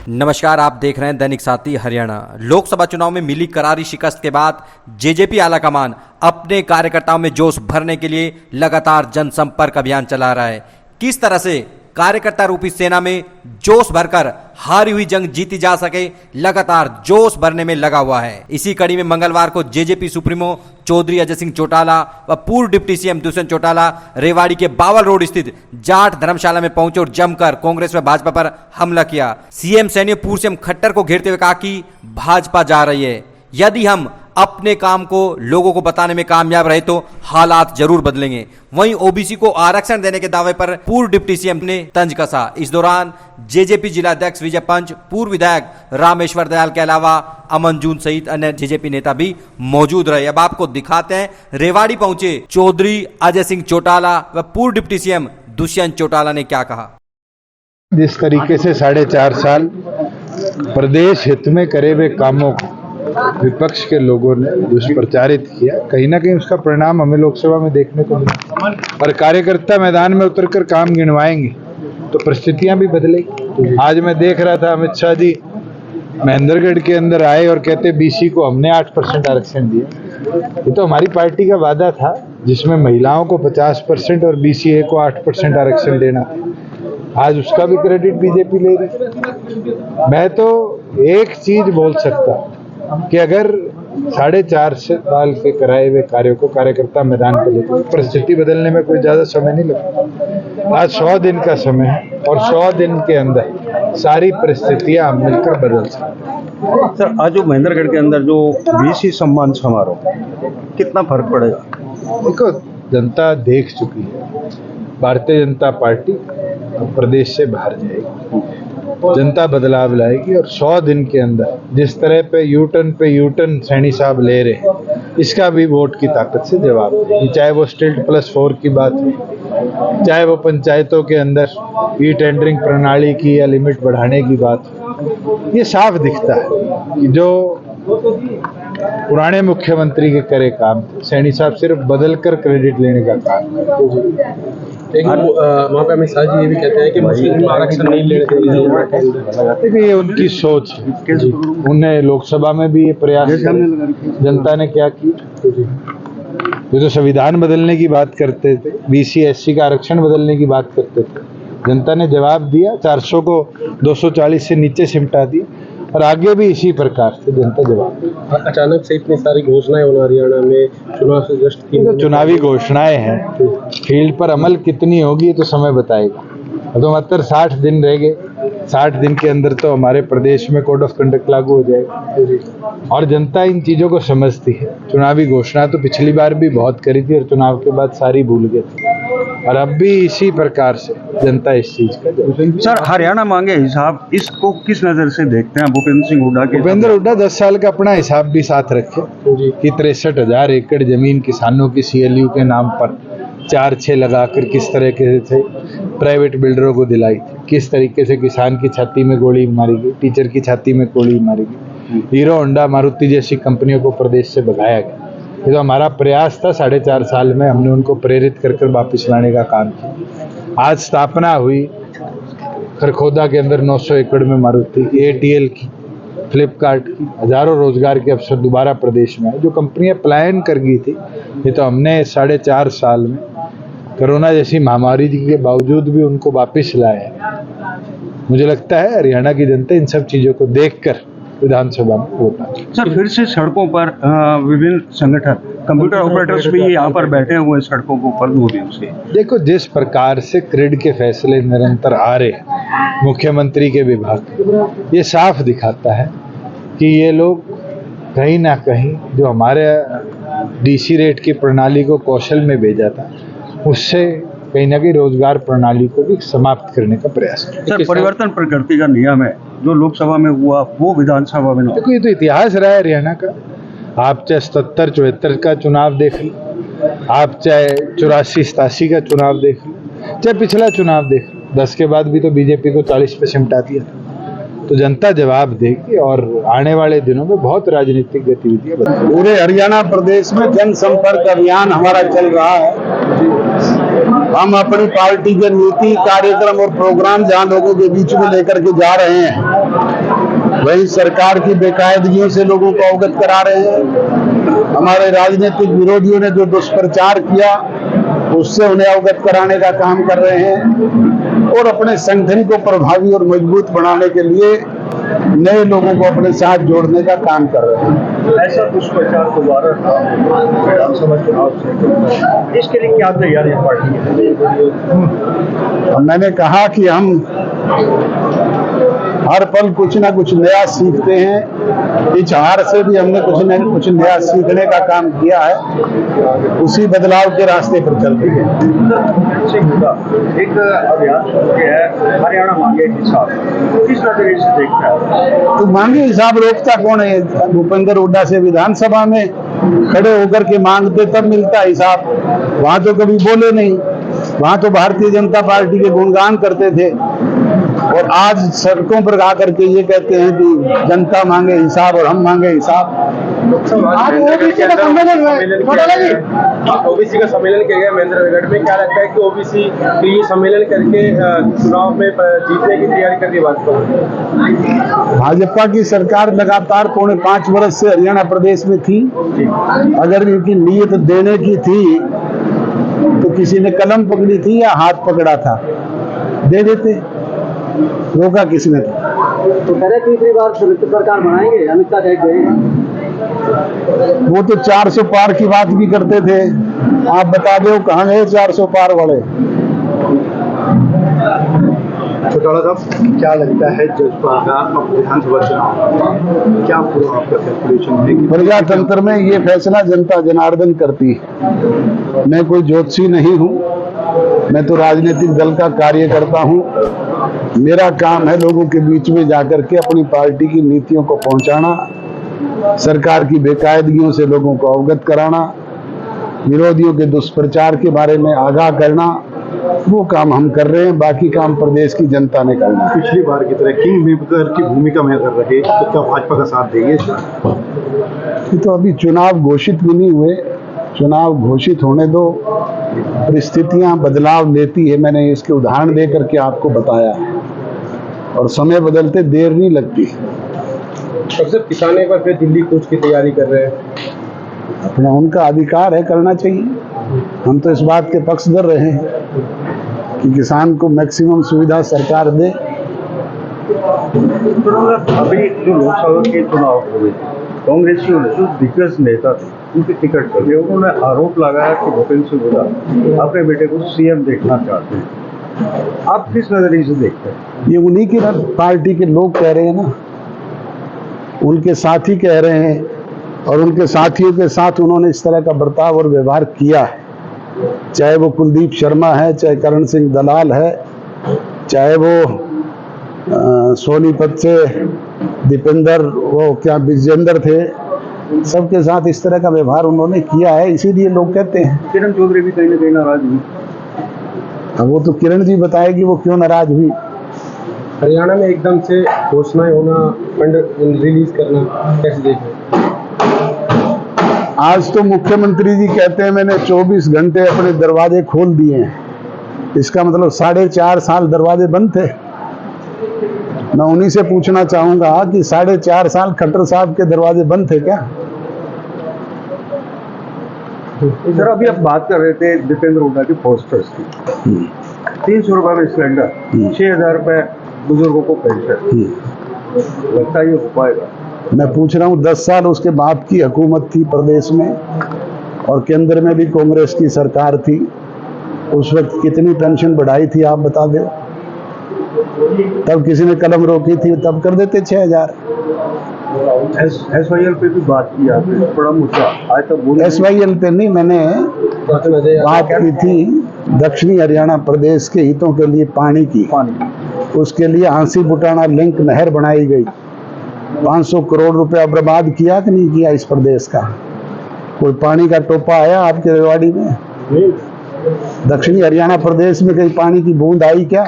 नमस्कार, आप देख रहे हैं दैनिक साथी हरियाणा। लोकसभा चुनाव में मिली करारी शिकस्त के बाद जेजेपी आलाकमान अपने कार्यकर्ताओं में जोश भरने के लिए लगातार जनसंपर्क अभियान चला रहा है। किस तरह से कार्यकर्ता रूपी सेना में जोश भरकर हारी हुई जंग जीती जा सके, लगातार जोश भरने में लगा हुआ है। इसी कड़ी में मंगलवार को जेजेपी सुप्रीमो चौधरी अजय सिंह चौटाला व पूर्व डिप्टी सीएम दुष्यंत चौटाला रेवाड़ी के बावल रोड स्थित जाट धर्मशाला में पहुंचे और जमकर कांग्रेस व भाजपा पर हमला किया। सीएम सैनी पूर्व सीएम खट्टर को घेरते हुए कहा कि भाजपा जा रही है, यदि हम अपने काम को लोगों को बताने में कामयाब रहे तो हालात जरूर बदलेंगे। वहीं ओबीसी को आरक्षण देने के दावे पर पूर्व डिप्टी सीएम ने तंज कसा। इस दौरान जेजेपी जिला अध्यक्ष विजय पंच, पूर्व विधायक रामेश्वर दयाल के अलावा अमन जून सहित अन्य जेजेपी नेता भी मौजूद रहे। अब आपको दिखाते हैं रेवाड़ी पहुंचे चौधरी अजय सिंह चौटाला व पूर्व डिप्टी सीएम दुष्यंत चौटाला ने क्या कहा। जिस तरीके से 4.5 साल प्रदेश हित में करे हुए कामों को विपक्ष के लोगों ने दुष्प्रचारित किया, कहीं ना कहीं उसका परिणाम हमें लोकसभा में देखने को मिला। और कार्यकर्ता मैदान में उतरकर काम गिनवाएंगे तो परिस्थितियां भी बदलेगी। आज मैं देख रहा था अमित शाह जी महेंद्रगढ़ के अंदर आए और कहते बीसी को हमने 8% आरक्षण दिया। ये तो हमारी पार्टी का वादा था जिसमें महिलाओं को 50% और बीसीए को 8% आरक्षण देना। आज उसका भी क्रेडिट बीजेपी ले रही। मैं तो एक चीज बोल सकता कि अगर 4.5 साल के कराए हुए कार्यों को कार्यकर्ता मैदान पर लेकर परिस्थिति बदलने में कोई ज्यादा समय नहीं लगता। आज 100 दिन का समय है और 100 दिन के अंदर सारी परिस्थितियां मिलकर बदल सकती हैं। सर, आज जो महेंद्रगढ़ के अंदर जो बीसी सम्मान समारोह, कितना फर्क पड़ेगा? देखो, जनता देख चुकी है, भारतीय जनता पार्टी प्रदेश से बाहर जाएगी, जनता बदलाव लाएगी और 100 दिन के अंदर जिस तरह पे यूटर्न सैनी साहब ले रहे हैं, इसका भी वोट की ताकत से जवाब देगी। चाहे वो स्टिल्ट +4 की बात हो, चाहे वो पंचायतों के अंदर ई टेंडरिंग प्रणाली की या लिमिट बढ़ाने की बात हो, ये साफ दिखता है कि जो पुराने मुख्यमंत्री के करे काम सैनी साहब सिर्फ बदल कर क्रेडिट लेने का काम। वहाँ पे अमित शाह जी ये भी कहते हैं कि मुस्लिम आरक्षण नहीं लेने की जरूरत है। देखिए, ये उनकी सोच है। उन्हें लोकसभा में भी ये प्रयास जनता ने क्या किया। ये तो संविधान बदलने की बात करते थे, बीसी एससी का आरक्षण बदलने की बात करते थे, जनता ने जवाब दिया। 400 को 240 से नीचे सिमटा दिया और आगे भी इसी प्रकार से जनता जवाब देगी। अचानक से इतनी सारी घोषणाएं होना हरियाणा में चुनाव से जस्ट तो चुनावी घोषणाएं हैं, फील्ड पर अमल कितनी होगी तो समय बताएगा। तो मात्र 60 दिन रह गए, 60 दिन के अंदर तो हमारे प्रदेश में कोड ऑफ कंडक्ट लागू हो जाएगा और जनता इन चीजों को समझती है। चुनावी घोषणा तो पिछली बार भी बहुत करी थी और चुनाव के बाद सारी भूल गए थे और अब भी इसी प्रकार से जनता इस चीज का। सर, हरियाणा मांगे हिसाब, इसको किस नजर से देखते हैं? भूपेंद्र हुड्डा 10 साल का अपना हिसाब भी साथ रखे कि 63,000 एकड़ जमीन किसानों की CLU के नाम पर 4-6 लगाकर किस तरीके से प्राइवेट बिल्डरों को दिलाई थी, किस तरीके से किसान की छाती में गोली मारी गई, टीचर की छाती में गोली मारी गई, हीरो होंडा मारुति जैसी कंपनियों को प्रदेश से भगाया गया। ये तो हमारा प्रयास था। 4.5 साल में हमने उनको प्रेरित कर वापस लाने का काम किया। आज स्थापना हुई खरखोदा के अंदर 900 एकड़ में मारुति, ATL की, फ्लिपकार्ट की, हजारों रोजगार के अवसर दोबारा प्रदेश में है। जो कंपनियां पलायन कर गई थी, ये तो हमने 4.5 साल में कोरोना जैसी महामारी के बावजूद भी उनको वापस लाया है। मुझे लगता है हरियाणा की जनता इन सब चीजों को देखकर विधानसभा में वोट। सर, फिर से सड़कों पर विभिन्न संगठन, कंप्यूटर ऑपरेटर्स भी यहाँ पर बैठे हुए सड़कों के ऊपर 2 दिन से। देखो, जिस प्रकार से क्रिड के फैसले निरंतर आ रहे हैं मुख्यमंत्री के विभाग, ये साफ दिखाता है कि ये लोग कहीं ना कहीं जो हमारे DC रेट की प्रणाली को कौशल में भेजा था, उससे कहीं ना कहीं रोजगार प्रणाली को भी समाप्त करने का प्रयास किया। सर, परिवर्तन प्रकृति का नियम है, जो लोकसभा में हुआ वो विधानसभा में। देखो, ये तो इतिहास रहा है हरियाणा का। आप चाहे 77-74 का चुनाव देख लो, आप चाहे 84-87 का चुनाव देख लो, चाहे पिछला चुनाव देख लो, 10 के बाद भी तो बीजेपी को 40 पे सिमटा दिया था। तो जनता जवाब देगी और आने वाले दिनों में बहुत राजनीतिक गतिविधियां पूरे हरियाणा प्रदेश में जनसंपर्क अभियान हमारा चल रहा है। हम अपनी पार्टी के नीति कार्यक्रम और प्रोग्राम जहां लोगों के बीच में लेकर के जा रहे हैं, वही सरकार की बेकायदगियों से लोगों को अवगत करा रहे हैं। हमारे राजनीतिक विरोधियों ने जो दुष्प्रचार किया उससे उन्हें अवगत कराने का काम कर रहे हैं और अपने संगठन को प्रभावी और मजबूत बनाने के लिए नए लोगों को अपने साथ जोड़ने का काम कर रहे हैं। ऐसा दुष्प्रचार दोबारा विधानसभा चुनाव से, इसके लिए क्या तैयारी है पार्टी की? मैंने कहा कि हम हर पल कुछ ना कुछ नया सीखते हैं। इस हार से भी हमने कुछ न कुछ नया सीखने का काम किया है, उसी बदलाव के रास्ते पर चल रहे हैं। एक अभियान शुरू किया है, हरियाणा मांगे हिसाब, किस नजरिए से देखता है? तो मांगे हिसाब रोकता कौन है? भूपेंद्र हुड्डा से विधानसभा में खड़े होकर के मांगते तब मिलता हिसाब, वहां तो कभी बोले नहीं। वहां तो भारतीय जनता पार्टी के गुणगान करते थे और आज सड़कों पर आकर के ये कहते हैं कि जनता मांगे हिसाब और हम मांगे हिसाब। ओबीसी का सम्मेलन किया गया महेंद्रगढ़ में, क्या लगता है कि ओबीसी के लिए सम्मेलन करके चुनाव में जीतने की तैयारी कर दी भाजपा? भाजपा की सरकार लगातार 5.25 वर्ष से हरियाणा प्रदेश में थी। अगर इनकी नीयत देने की थी तो किसी ने कलम पकड़ी थी या हाथ पकड़ा था, दे देते, रोका किसने था? तो कह रहे तीसरी बार संयुक्त सरकार बनाएंगे, अमित शाह कहेंगे। वो तो 400 पार की बात भी करते थे। आप बता दो कहाँ गए 400 पार वाले? चौटाला साहब, क्या लगता है जजपा का विधानसभा चुनाव क्या पूरा आपका कैलकुलेशन है? प्रजातंत्र में ये फैसला जनता जनार्दन करती है। मैं कोई ज्योतिषी नहीं हूँ, मैं तो राजनीतिक दल का कार्यकर्ता हूँ। मेरा काम है लोगों के बीच में जाकर के अपनी पार्टी की नीतियों को पहुंचाना, सरकार की बेकायदगियों से लोगों को अवगत कराना, विरोधियों के दुष्प्रचार के बारे में आगाह करना। वो काम हम कर रहे हैं, बाकी काम प्रदेश की जनता ने करना है। पिछली बार की तरह किंग मेकर की भूमिका में अगर रहे तो क्या भाजपा का साथ देंगे? ये तो अभी चुनाव घोषित भी नहीं हुए, चुनाव घोषित होने दो, परिस्थितियां बदलाव लेती है। मैंने इसके उदाहरण दे करके आपको बताया और समय बदलते देर नहीं लगती। सबसे किसान एक बार फिर दिल्ली कूच की तैयारी कर रहे हैं। अपना उनका अधिकार है, करना चाहिए। हम तो इस बात के पक्षधर रहे हैं कि किसान को मैक्सिमम सुविधा सरकार दे। अभी जो लोकसभा के चुनाव हुए, कांग्रेसियों ने जो दिग्गज नेता थे उनके टिकट पर उन्होंने आरोप लगाया कि भूपेंद्र सिंह हुड्डा अपने बेटे को सीएम देखना चाहते हैं। आप किस नजरिए से देखते हैं? ये उन्हीं की पार्टी के लोग कह रहे हैं ना, उनके साथी कह रहे हैं और उनके साथियों के साथ उन्होंने इस तरह का बर्ताव और व्यवहार किया है। चाहे वो कुलदीप शर्मा है, चाहे करण सिंह दलाल है, चाहे वो सोनीपत से दीपेंद्र वो क्या विजेंद्र थे, सबके साथ इस तरह का व्यवहार उन्होंने किया है। इसीलिए लोग कहते हैं। किरण चौधरी भी कहीं ना कहीं नाराज हुई। अब वो तो किरण जी बताएगी वो क्यों नाराज हुई। हरियाणा में एकदम से घोषणाएं होना, फंड रिलीज करना, कैसे देखें? आज तो मुख्यमंत्री जी कहते हैं मैंने 24 घंटे अपने दरवाजे खोल दिए हैं। इसका मतलब 4.5 साल दरवाजे बंद थे। मैं उन्हीं से पूछना चाहूंगा कि 4.5 साल खट्टर साहब के दरवाजे बंद थे क्या? सर, अभी आप बात कर रहे थे दीपेंद्र हुड्डा की पोस्टर्स की। 300 रुपए में सिलेंडर, 6,000 रुपए बुजुर्गों को पेंशन, लगता है ये हो पाएगा? मैं पूछ रहा हूँ 10 साल उसके बाप की हुकूमत थी प्रदेश में और केंद्र में भी कांग्रेस की सरकार थी। उस वक्त कितनी पेंशन बढ़ाई थी आप बता दो। तब किसी ने कलम रोकी थी, तब कर देते 6,000। SYL पे भी बात की आपने, बड़ा मुद्दा आज तक बोले। SYL पे नहीं, मैंने बात की थी दक्षिणी हरियाणा प्रदेश के हितों के लिए पानी की। उसके लिए हांसी बुटाना लिंक नहर बनाई गई। 500 करोड़ रुपया बर्बाद किया कि नहीं किया इस प्रदेश का? कोई पानी का टोपा आया आपके रेवाड़ी में? दक्षिणी हरियाणा प्रदेश में कहीं पानी की बूंद आई क्या?